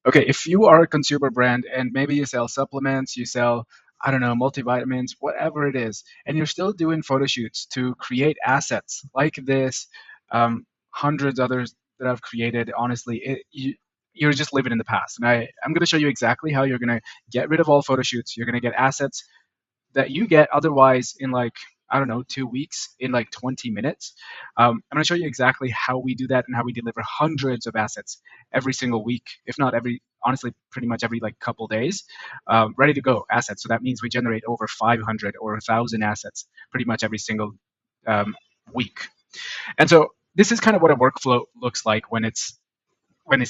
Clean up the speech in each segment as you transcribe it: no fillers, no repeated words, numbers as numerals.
Okay, if you are a consumer brand and maybe you sell supplements, you sell, I don't know, multivitamins, whatever it is, and you're still doing photo shoots to create assets like this, hundreds others that I've created, honestly, you're just living in the past. And I'm going to show you exactly how you're going to get rid of all photo shoots. You're going to get assets that you get otherwise in like, I don't know, 2 weeks in like 20 minutes. I'm going to show you exactly how we do that and how we deliver hundreds of assets every single week, if not every, honestly, pretty much every like couple days, ready to go assets. So that means we generate over 500 or 1,000 assets pretty much every single um, week. And so this is kind of what a workflow looks like when it's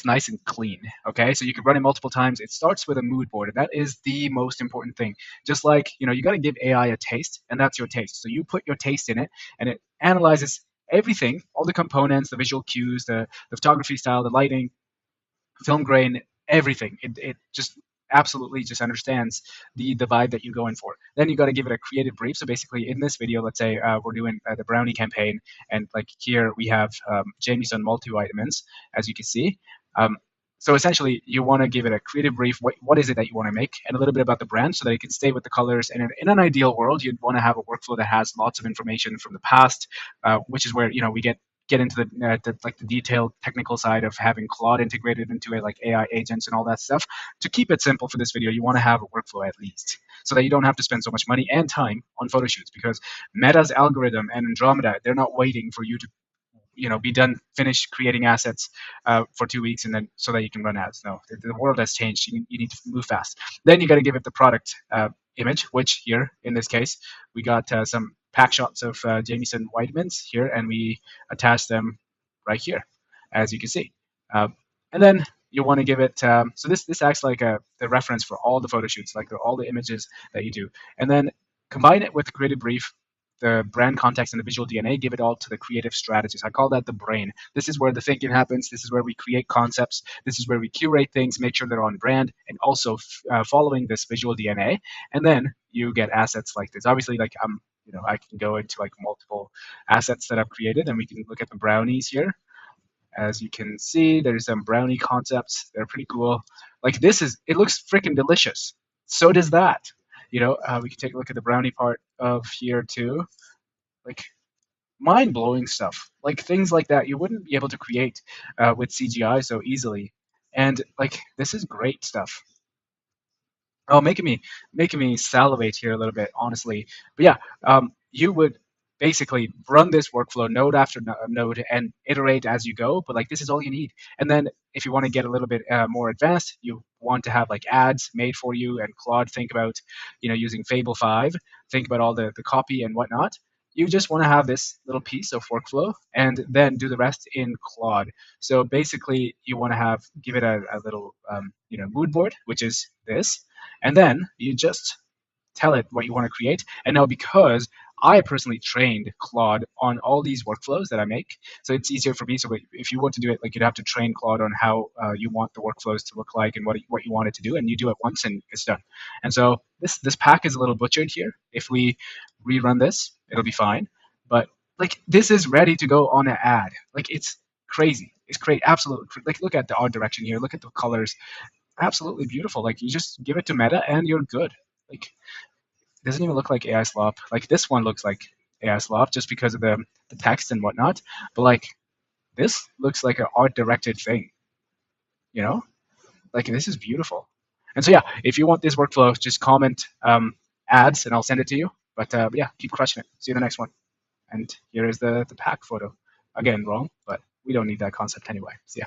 nice and clean. Okay, so you can run it multiple times. It starts with a mood board, and that is the most important thing. Just like, you got to give AI a taste, and that's your taste. So you put your taste in it, and it analyzes everything, all the components, the visual cues, the photography style, the lighting, film grain, everything. It just absolutely just understands the vibe that you're going for. Then you got to give it a creative brief. So basically, in this video, let's say we're doing the brownie campaign, and like here we have Jamieson multivitamins, as you can see. Um, so essentially, you want to give it a creative brief. What is it that you want to make, and a little bit about the brand, so that it can stay with the colors. And in an ideal world, you'd want to have a workflow that has lots of information from the past, which is where we get into the detailed technical side of having Claude integrated into it, like AI agents and all that stuff. To keep it simple for this video, you want to have a workflow at least, so that you don't have to spend so much money and time on photo shoots, because Meta's algorithm and Andromeda, they're not waiting for you to be done, finish creating assets for 2 weeks, and then so that you can run ads. No, the world has changed. You need to move fast. Then you got to give it the product image, which here in this case we got some pack shots of Jamieson vitamins here, and we attach them right here, as you can see. And then you want to give it so this acts like the reference for all the photo shoots, like all the images that you do, and then combine it with the creative brief, the brand context, and the visual DNA. Give it all to the creative strategist. I call that the brain. This is where the thinking happens. This is where we create concepts. This is where we curate things, make sure they're on brand, and also following this visual DNA. And then you get assets like this. Obviously, like I can go into like multiple assets that I've created, and we can look at the brownies here. As you can see, there's some brownie concepts. They're pretty cool. Like it looks freaking delicious. So does that. We can take a look at the brownie part of here too. Like mind blowing stuff. Like things like that you wouldn't be able to create with CGI so easily. And like this is great stuff. Oh, making me salivate here a little bit, honestly. But yeah, you would basically run this workflow node after node and iterate as you go. But like this is all you need. And then if you want to get a little bit more advanced, you want to have like ads made for you, and Claude think about using Fable 5, think about all the copy and whatnot. You just want to have this little piece of workflow and then do the rest in Claude. So basically, you want to give it a little mood board, which is this, and then you just tell it what you want to create. And now, because I personally trained Claude on all these workflows that I make, so it's easier for me. So if you want to do it, like you'd have to train Claude on how you want the workflows to look like and what you want it to do, and you do it once and it's done. And so this pack is a little butchered here. If we rerun this, it'll be fine. But like this is ready to go on an ad. Like it's crazy. It's great. Absolutely. Like look at the art direction here. Look at the colors. Absolutely beautiful. Like you just give it to Meta and you're good. Like it doesn't even look like AI slop. Like this one looks like AI slop just because of the text and whatnot. But like this looks like an art directed thing. You know, like this is beautiful. And so yeah, if you want this workflow, just comment ads and I'll send it to you. But yeah, keep crushing it. See you in the next one. And here is the pack photo. Again, wrong, but we don't need that concept anyway. See ya.